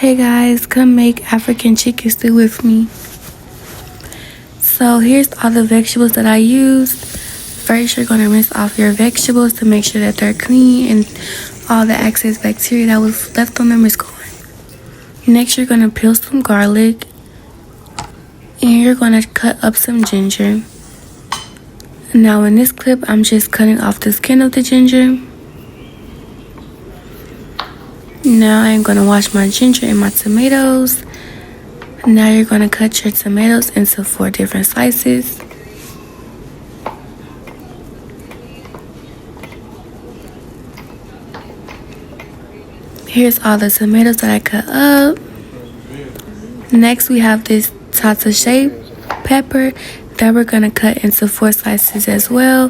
Hey guys, come make African chicken stew with me. So here's all the vegetables that I used. First, you're gonna rinse off your vegetables to make sure that they're clean and all the excess bacteria that was left on them is gone. Next, you're gonna peel some garlic and you're gonna cut up some ginger. Now in this clip, I'm just cutting off the skin of the ginger. Now I'm gonna wash my ginger and my tomatoes. Now you're gonna cut your tomatoes into 4 different slices. Here's all the tomatoes that I cut up. Next we have this Tata shape pepper that we're gonna cut into 4 slices as well,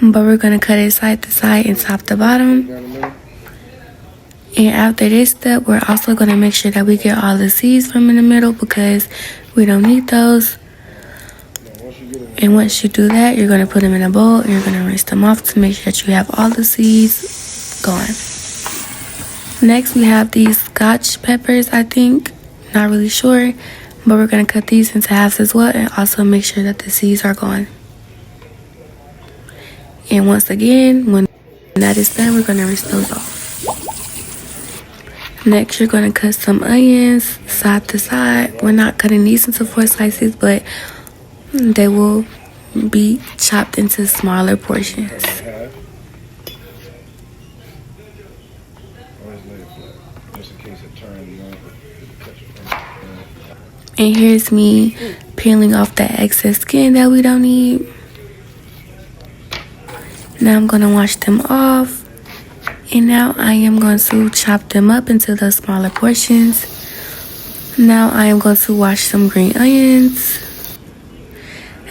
but we're gonna cut it side to side and top to bottom. And after this step, we're also going to make sure that we get all the seeds from in the middle because we don't need those. And once you do that, you're going to put them in a bowl and you're going to rinse them off to make sure that you have all the seeds gone. Next, we have these Scotch peppers, I think. Not really sure. But we're going to cut these into halves as well and also make sure that the seeds are gone. And once again, when that is done, we're going to rinse those off. Next, you're going to cut some onions side to side. We're not cutting these into 4 slices, but they will be chopped into smaller portions. And here's me peeling off the excess skin that we don't need. Now I'm going to wash them off. And now I am going to chop them up into the smaller portions. Now I am going to wash some green onions.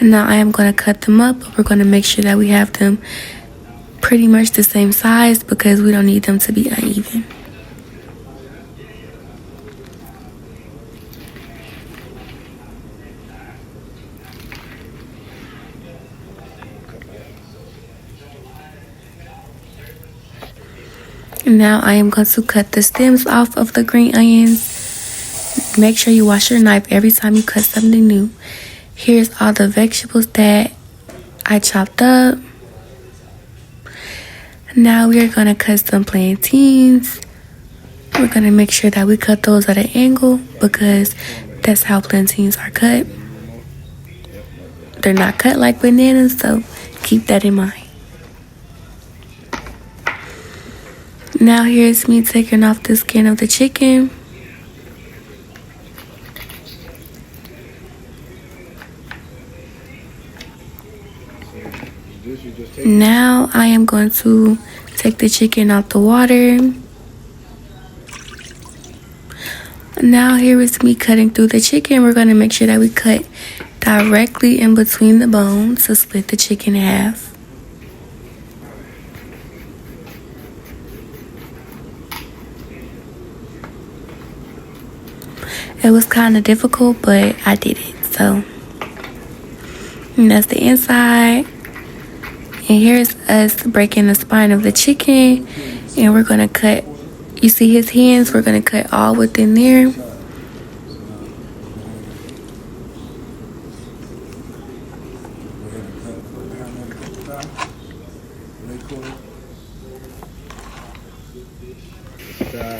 And now I am going to cut them up. But we're going to make sure that we have them pretty much the same size because we don't need them to be uneven. Now I am going to cut the stems off of the green onions. Make sure you wash your knife every time you cut something new. Here's all the vegetables that I chopped up. Now we are going to cut some plantains. We're going to make sure that we cut those at an angle because that's how plantains are cut. They're not cut like bananas, so keep that in mind. Now here's me taking off the skin of the chicken. Now I am going to take the chicken out the water. Now here is me cutting through the chicken. We're going to make sure that we cut directly in between the bones to split the chicken in half. It was kind of difficult, but I did it. So, and that's the inside. And here's us breaking the spine of the chicken. And we're going to cut, you see his hands? We're going to cut all within there.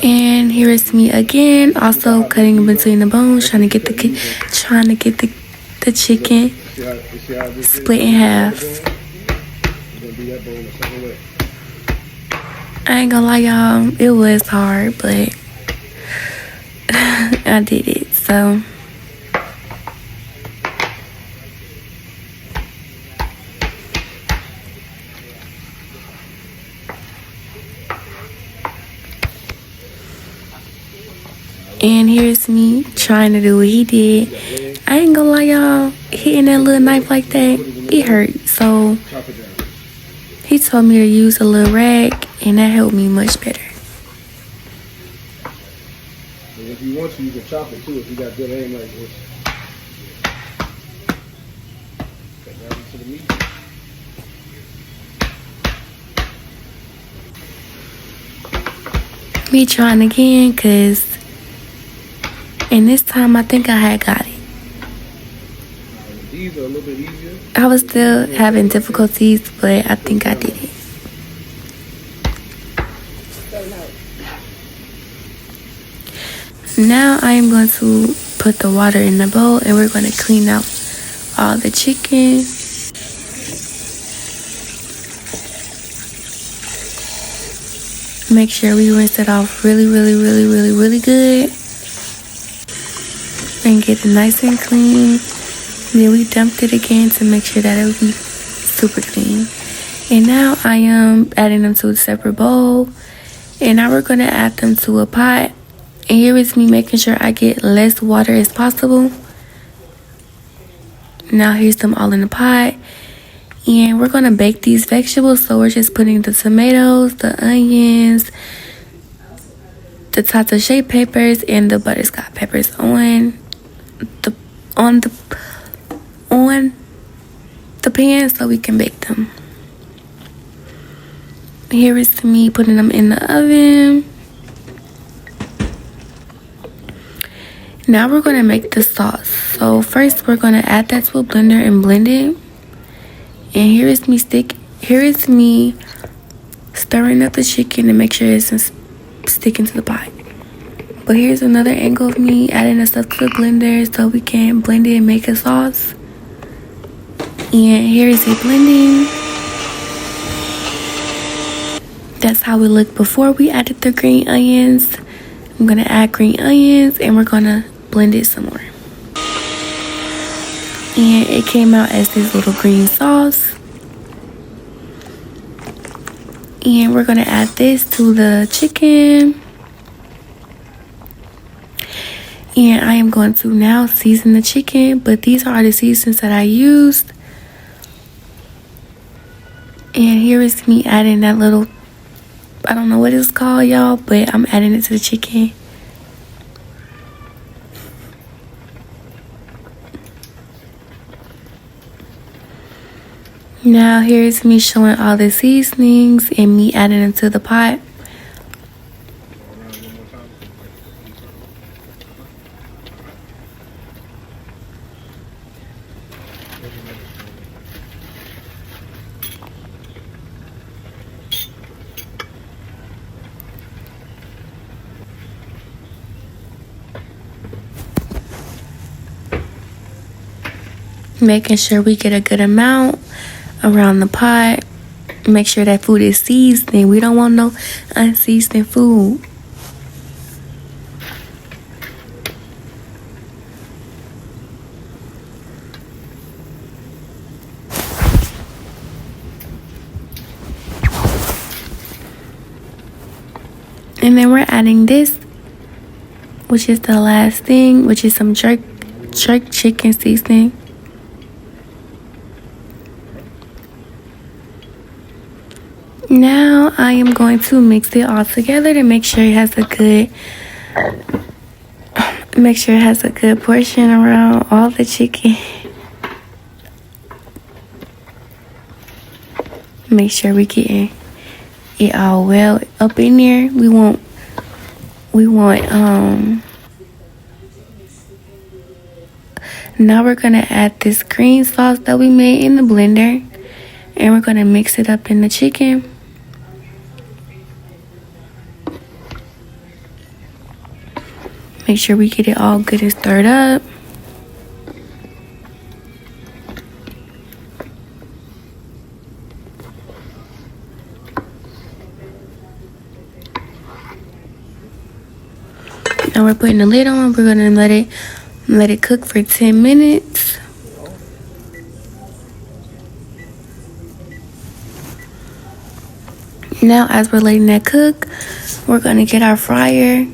And here is me again, also cutting in between the bones, trying to get the chicken split in half. I ain't gonna lie, y'all, it was hard, but I did it. So and here's me trying to do what he did. I ain't gonna lie, y'all, hitting that little knife like that, it hurt. So he told me to use a little rag, and that helped me much better. If you want to, you can chop it too if you got good aim like this. Cut down into the meat. Me trying again, because And this time I think I had got it. These are a little bit easier. I was still having difficulties, but I think I did it. Now I am going to put the water in the bowl and we're going to clean out all the chicken. Make sure we rinse it off really good. And get it nice and clean. Then we dumped it again to make sure that it would be super clean. And now I am adding them to a separate bowl. And now we're going to add them to a pot. And here is me making sure I get less water as possible. Now here's them all in the pot. And we're going to bake these vegetables. So we're just putting the tomatoes, the onions, the tatar shaped peppers, and the butterscotch peppers on the pan so we can bake them. Here is me putting them in the oven. Now we're going to make the sauce. So first we're going to add that to a blender and blend it. And here is me stirring up the chicken to make sure it's sticking to the pot. But here's another angle of me adding the stuff to the blender so we can blend it and make a sauce. And here is it blending. That's how it looked before we added the green onions. I'm going to add green onions and we're going to blend it some more. And it came out as this little green sauce. And we're going to add this to the chicken. And I am going to now season the chicken. But these are the seasonings that I used. And here is me adding that little, I don't know what it's called, y'all, but I'm adding it to the chicken. Now here's me showing all the seasonings and me adding them to the pot. Making sure we get a good amount around the pot. Make sure that food is seasoned. We don't want no unseasoned food. And then we're adding this, which is the last thing, which is some jerk chicken seasoning. Now I am going to mix it all together to make sure it has a good portion around all the chicken. Make sure we get it all well up in there. We want now we're gonna add this green sauce that we made in the blender, and we're gonna mix it up in the chicken. Make sure we get it all good and stirred up. Now we're putting the lid on. We're gonna let it cook for 10 minutes. Now as we're letting that cook, we're gonna get our fryer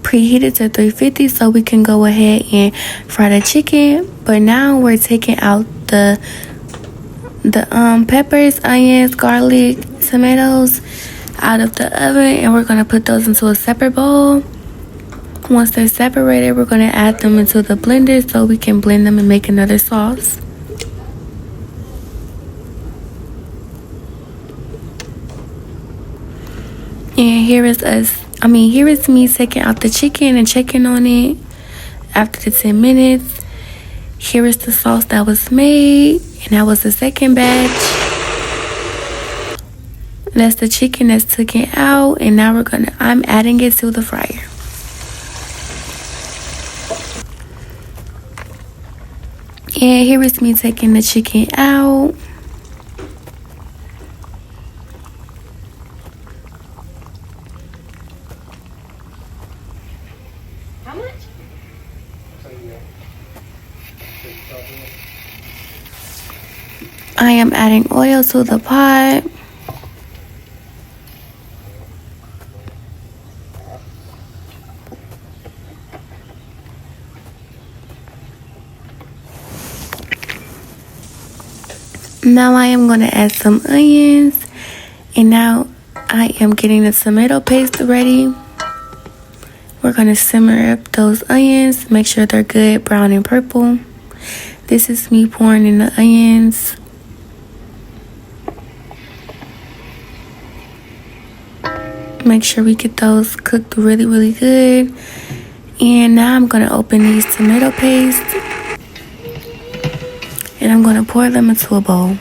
preheated to 350 so we can go ahead and fry the chicken. But now we're taking out the peppers, onions, garlic, tomatoes out of the oven, and we're gonna put those into a separate bowl. Once they're separated, we're gonna add them into the blender so we can blend them and make another sauce. And here is me taking out the chicken and checking on it. after the 10 minutes, here is the sauce that was made, and that was the second batch. That's the chicken that's taken out, and now I'm adding it to the fryer. And here is me taking the chicken out. How much? I am adding oil to the pot. Now I am going to add some onions. And now I am getting the tomato paste ready. We're going to simmer up those onions. Make sure they're good brown and purple. This is me pouring in the onions. Make sure we get those cooked really, really good. And now I'm going to open these tomato paste. And I'm going to pour them into a bowl.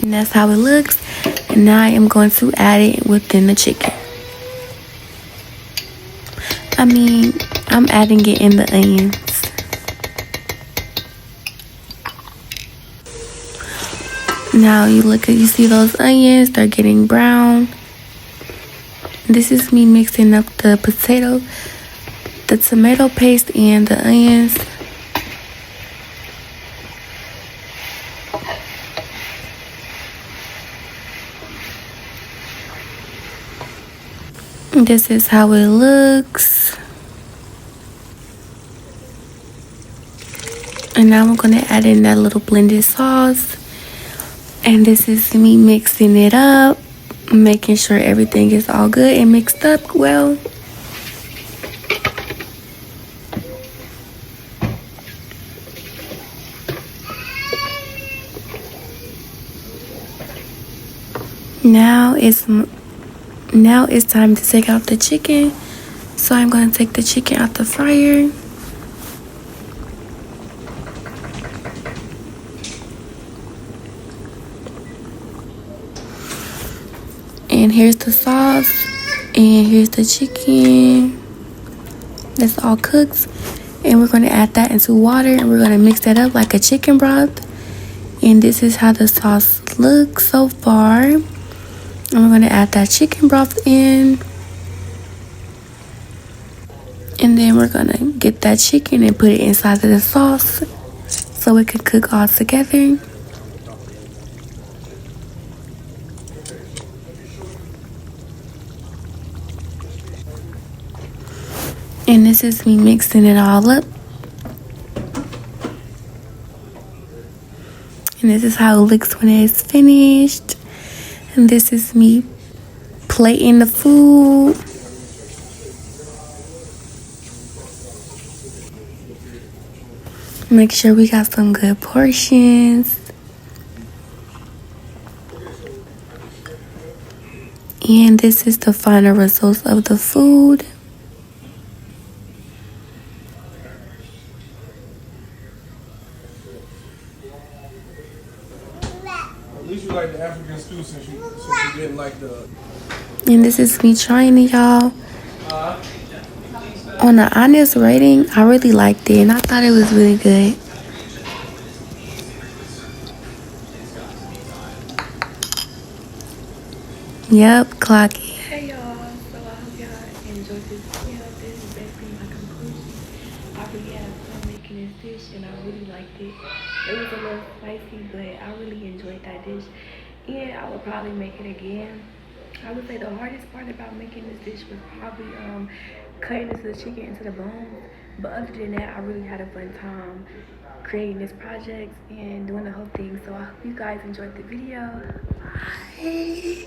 And that's how it looks. And now I am going to add it within the chicken. I'm adding it in the onions. Now you see those onions, they're getting brown. This is me mixing up the tomato paste and the onions. This is how it looks. And now I'm gonna add in that little blended sauce. And this is me mixing it up, making sure everything is all good and mixed up well. Now it's time to take out the chicken. So I'm going to take the chicken out the fryer. And here's the sauce. And here's the chicken. That's all cooked. And we're going to add that into water. And we're going to mix that up like a chicken broth. And this is how the sauce looks so far. And we're going to add that chicken broth in. And then we're going to get that chicken and put it inside of the sauce so it can cook all together. And this is me mixing it all up. And this is how it looks when it's finished. And this is me plating the food. Make sure we got some good portions. And this is the final results of the food. At least you like the African stew since you didn't like the. And this is me trying it, y'all. On the honest rating, I really liked it and I thought it was really good. Yep, clock it. Hey y'all, so I hope y'all enjoyed this video. This is basically my conclusion. I really had fun making this dish and I really liked it. It was a little spicy, but I really enjoyed that dish. And I would probably make it again. I would say the hardest part about making this dish was probably cutting the chicken into the bones. But other than that, I really had a fun time creating this project and doing the whole thing. So I hope you guys enjoyed the video. Bye.